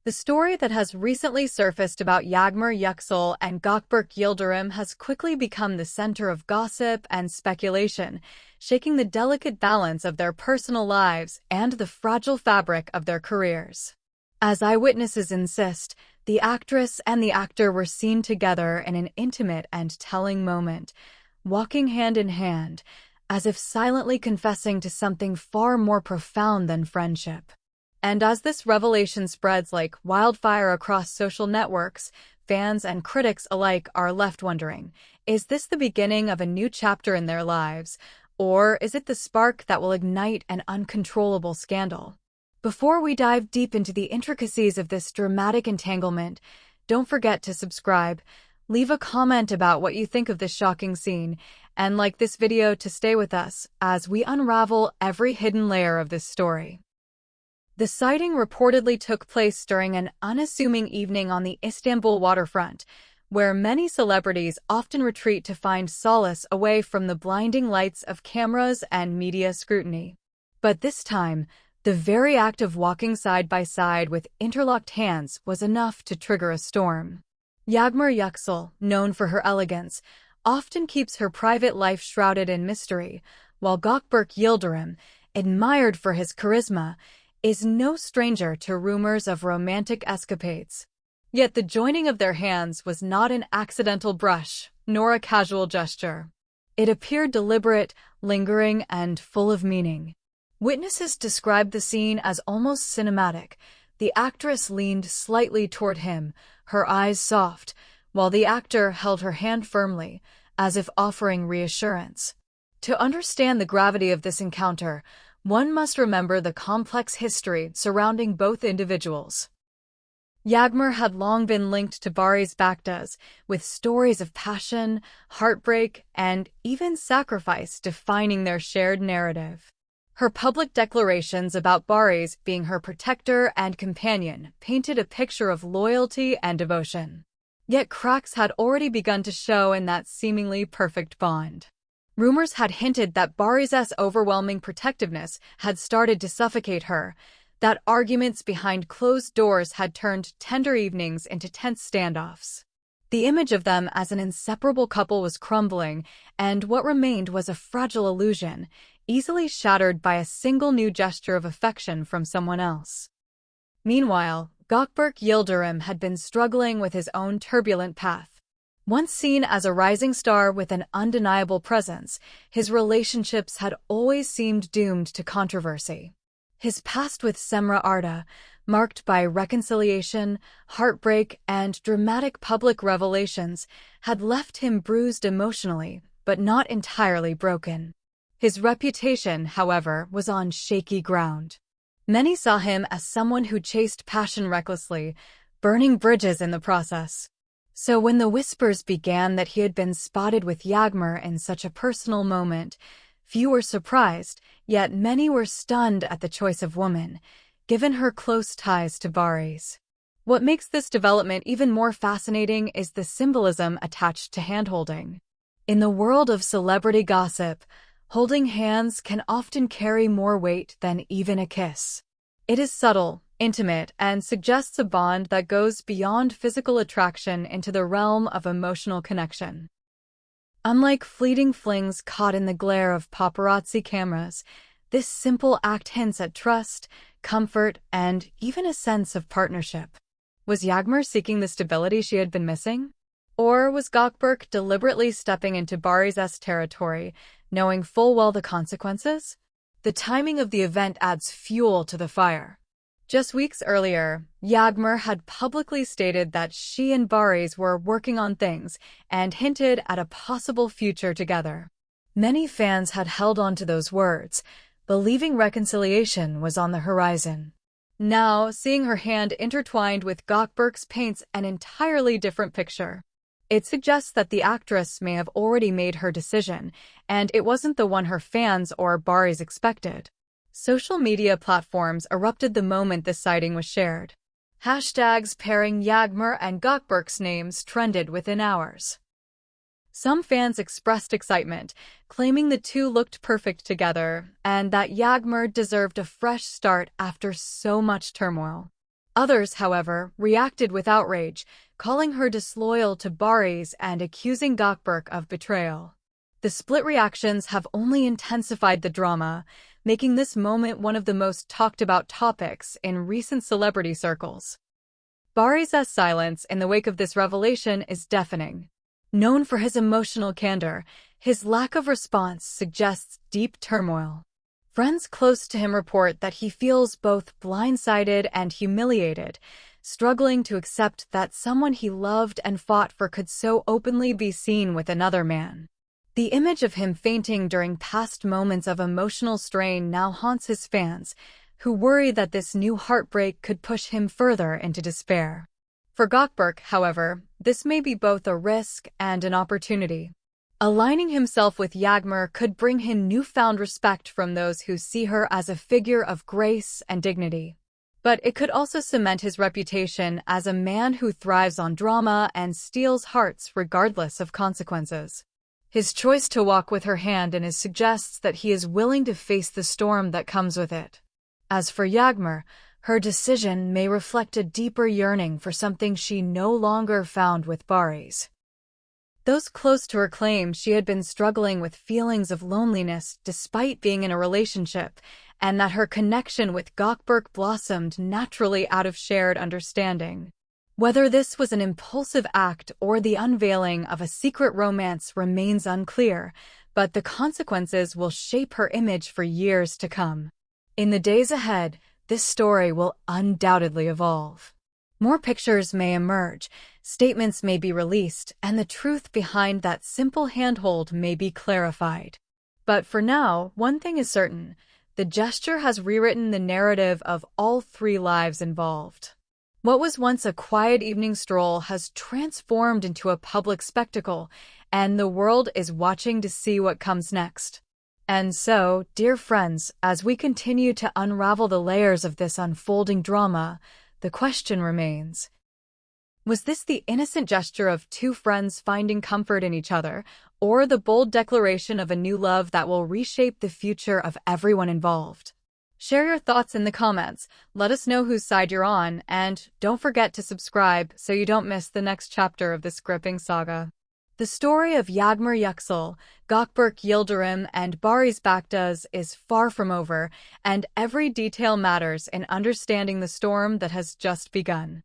The story that has recently surfaced about Yağmur Yüksel and Gökberk Yıldırım has quickly become the center of gossip and speculation, shaking the delicate balance of their personal lives and the fragile fabric of their careers. As eyewitnesses insist, the actress and the actor were seen together in an intimate and telling moment, walking hand in hand, as if silently confessing to something far more profound than friendship. And as this revelation spreads like wildfire across social networks, fans and critics alike are left wondering, is this the beginning of a new chapter in their lives, or is it the spark that will ignite an uncontrollable scandal? Before we dive deep into the intricacies of this dramatic entanglement, don't forget to subscribe, leave a comment about what you think of this shocking scene, and like this video to stay with us as we unravel every hidden layer of this story. The sighting reportedly took place during an unassuming evening on the Istanbul waterfront, where many celebrities often retreat to find solace away from the blinding lights of cameras and media scrutiny. But this time, the very act of walking side by side with interlocked hands was enough to trigger a storm. Yağmur Yüksel, known for her elegance, often keeps her private life shrouded in mystery, while Gökberk Yıldırım, admired for his charisma, is no stranger to rumors of romantic escapades. Yet the joining of their hands was not an accidental brush, nor a casual gesture. It appeared deliberate, lingering, and full of meaning. Witnesses described the scene as almost cinematic. The actress leaned slightly toward him, her eyes soft, while the actor held her hand firmly, as if offering reassurance. To understand the gravity of this encounter, one must remember the complex history surrounding both individuals. Yağmur had long been linked to Barış Baktas, with stories of passion, heartbreak, and even sacrifice defining their shared narrative. Her public declarations about Barış being her protector and companion painted a picture of loyalty and devotion. Yet cracks had already begun to show in that seemingly perfect bond. Rumors had hinted that Barış's overwhelming protectiveness had started to suffocate her, that arguments behind closed doors had turned tender evenings into tense standoffs. The image of them as an inseparable couple was crumbling, and what remained was a fragile illusion, easily shattered by a single new gesture of affection from someone else. Meanwhile, Gökberk Yıldırım had been struggling with his own turbulent path. Once seen as a rising star with an undeniable presence, his relationships had always seemed doomed to controversy. His past with Semra Arda, marked by reconciliation, heartbreak, and dramatic public revelations, had left him bruised emotionally, but not entirely broken. His reputation, however, was on shaky ground. Many saw him as someone who chased passion recklessly, burning bridges in the process. So when the whispers began that he had been spotted with Yağmur in such a personal moment, few were surprised, yet many were stunned at the choice of woman, given her close ties to Barış. What makes this development even more fascinating is the symbolism attached to handholding. In the world of celebrity gossip, holding hands can often carry more weight than even a kiss. It is subtle, intimate, and suggests a bond that goes beyond physical attraction into the realm of emotional connection. Unlike fleeting flings caught in the glare of paparazzi cameras, this simple act hints at trust, comfort, and even a sense of partnership. Was Yağmur seeking the stability she had been missing? Or was Gökberk deliberately stepping into Barış's territory, knowing full well the consequences? The timing of the event adds fuel to the fire. Just weeks earlier, Yağmur had publicly stated that she and Barış were working on things and hinted at a possible future together. Many fans had held on to those words, believing reconciliation was on the horizon. Now, seeing her hand intertwined with Gökberk's paints an entirely different picture. It suggests that the actress may have already made her decision, and it wasn't the one her fans or Barış expected. Social media platforms erupted the moment this sighting was shared. Hashtags pairing Yağmur and Gökberk's names trended within hours. Some fans expressed excitement, claiming the two looked perfect together and that Yağmur deserved a fresh start after so much turmoil. Others, however, reacted with outrage, calling her disloyal to Barys and accusing Gökberk of betrayal. The split reactions have only intensified the drama, making this moment one of the most talked-about topics in recent celebrity circles. Barys' silence in the wake of this revelation is deafening. Known for his emotional candor, his lack of response suggests deep turmoil. Friends close to him report that he feels both blindsided and humiliated, struggling to accept that someone he loved and fought for could so openly be seen with another man. The image of him fainting during past moments of emotional strain now haunts his fans, who worry that this new heartbreak could push him further into despair. For Gökberk, however, this may be both a risk and an opportunity. Aligning himself with Yağmur could bring him newfound respect from those who see her as a figure of grace and dignity. But it could also cement his reputation as a man who thrives on drama and steals hearts regardless of consequences. His choice to walk with her hand in it suggests that he is willing to face the storm that comes with it. As for Yağmur, her decision may reflect a deeper yearning for something she no longer found with Barys. Those close to her claim she had been struggling with feelings of loneliness despite being in a relationship, and that her connection with Gökberk blossomed naturally out of shared understanding. Whether this was an impulsive act or the unveiling of a secret romance remains unclear, but the consequences will shape her image for years to come. In the days ahead, this story will undoubtedly evolve. More pictures may emerge, statements may be released, and the truth behind that simple handhold may be clarified. But for now, one thing is certain: the gesture has rewritten the narrative of all three lives involved. What was once a quiet evening stroll has transformed into a public spectacle, and the world is watching to see what comes next. And so, dear friends, as we continue to unravel the layers of this unfolding drama, the question remains: was this the innocent gesture of two friends finding comfort in each other, or the bold declaration of a new love that will reshape the future of everyone involved? Share your thoughts in the comments, let us know whose side you're on, and don't forget to subscribe so you don't miss the next chapter of this gripping saga. The story of Yağmur Yüksel, Gökberk Yıldırım, and Barys Baktas is far from over, and every detail matters in understanding the storm that has just begun.